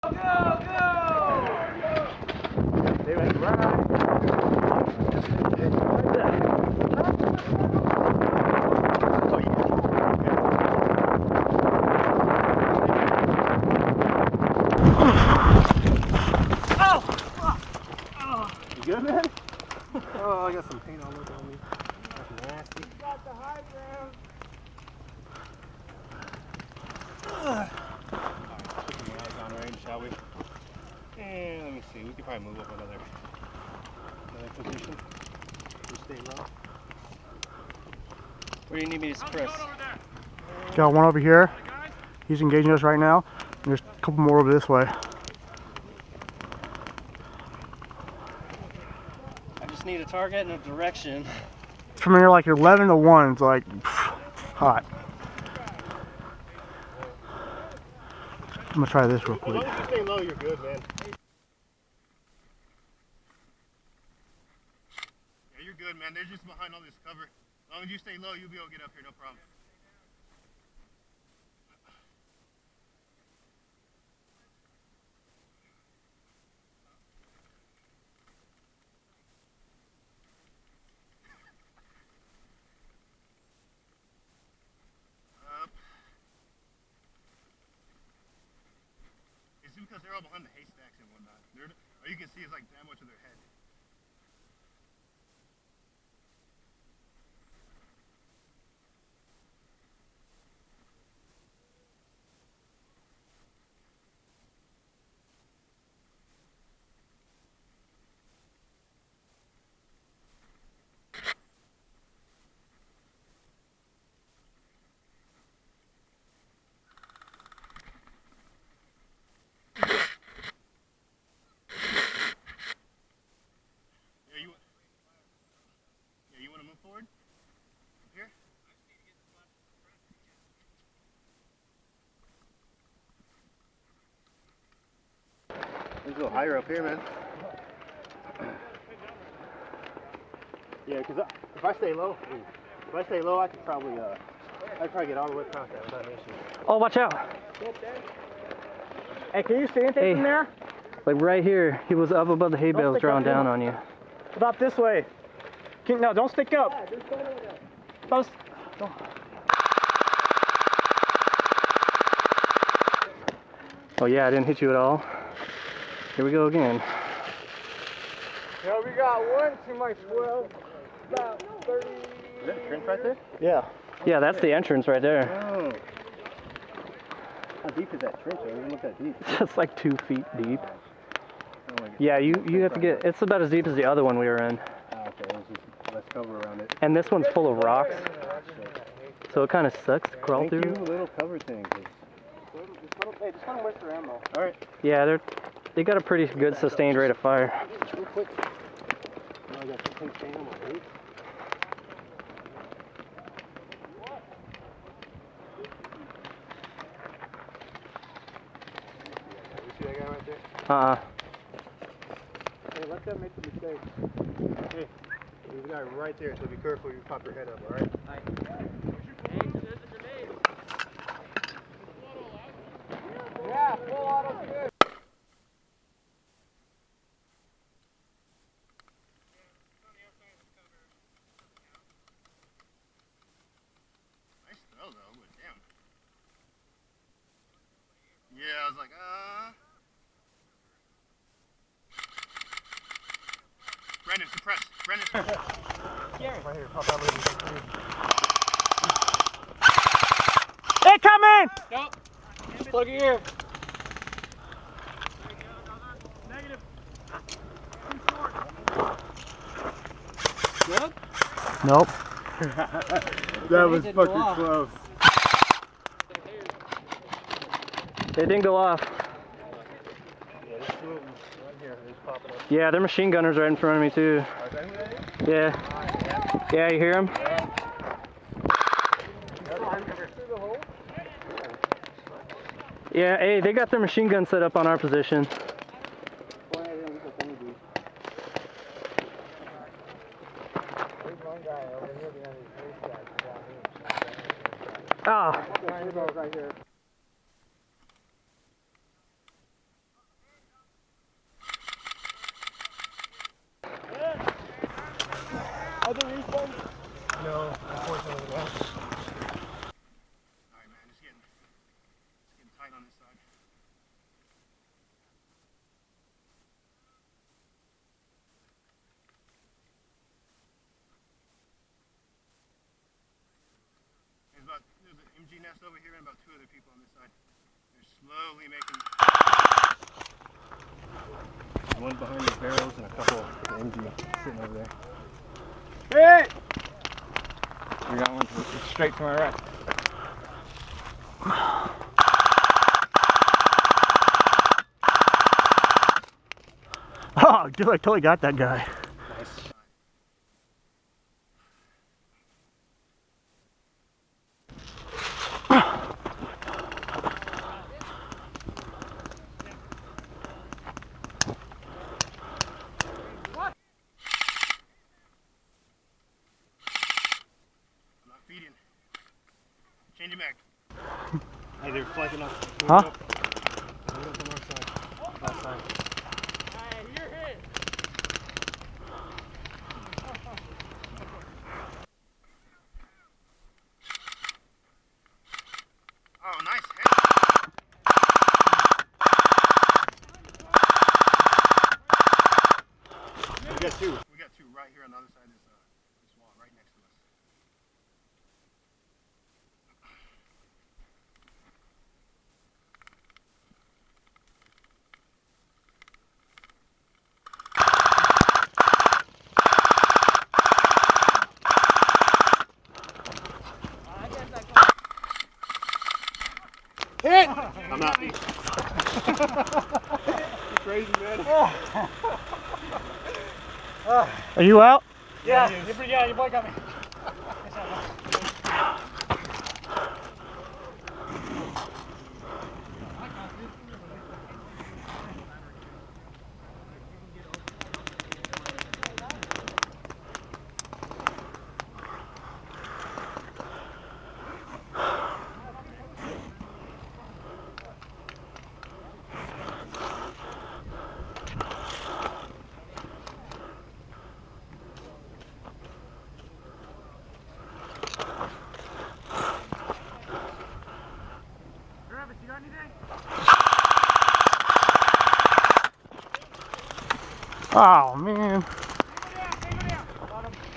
Go, go! They went right. You good, man? Oh, I got some paint all over on me. That's nasty. You got the high ground. Alright, put some eyes on range, shall we? And let me see, we could probably move up another position. Just stay low. Where do you need me to suppress? Got one over here. He's engaging us right now. And there's a couple more over this way. I just need a target and a direction. From here, like 11 to 1, it's like hot. I'm gonna try this real quick. As long as you stay low, you're good, man. Yeah, you're good, man. They're just behind all this cover. As long as you stay low, you'll be able to get up here, no problem. It's because they're all behind the haystacks and whatnot. All you can see is like that much of their head. You want to move forward? Here? Let's go higher up here, man. Yeah, because if I stay low, I could probably get all the way across that without an issue. Oh, watch out! Hey, can you see anything from there? Like right here, he was up above the hay bales drawing down on you. About this way. No, don't stick up. Don't. Oh yeah, I didn't hit you at all. Here we go again. Yeah, we got 1 to my 12, about 30. Is that a trench right there? Yeah. Yeah, that's the entrance right there. Oh. How deep is that trench? I don't even look that deep. It's like 2 feet deep. Oh my God. Yeah, you have to get, it's about as deep as the other one we were in. Okay, there's just less cover around it. And this one's full of rocks, so it kind of sucks to crawl Thank through. you, little cover thing. Hey, just let them waste their ammo. Alright. Yeah, they got a pretty good sustained rate of fire. Real quick. Now I got some paint on my boots. You see that guy right there? Hey, let them make the mistake. Hey, there's a guy right there, so be careful you pop your head up, alright? Yeah, full auto's good. Nice throw though, but damn. Yeah, I was like, Brandon, suppress. Brandon, suppress. Right here, pop out a little bit. Hey, come in! Nope. Plug it here. Negative. Good? Nope. That was fucking close. It didn't go off. Yeah, this two of them right here, just popping up. Yeah, they're machine gunners right in front of me too. Yeah. Yeah, you hear them? Yeah, hey, they got their machine gun set up on our position. Ah. gas over here and about 2 other people on this side. They're slowly making... One behind the barrels and a couple with the MG sitting over there. Hit! We got one straight to my right. Oh, dude, I totally got that guy. Nice. Feeding. Change it back. Hey, they're flanking us. Huh? Move up on our side. Left side. Hey, you're hit. Oh, nice hit. We got 2. We got 2 right here on the other side of this wall, right next to us. Hit! I'm not. You're crazy, man. Are you out? Yeah, your boy got me. Oh, man.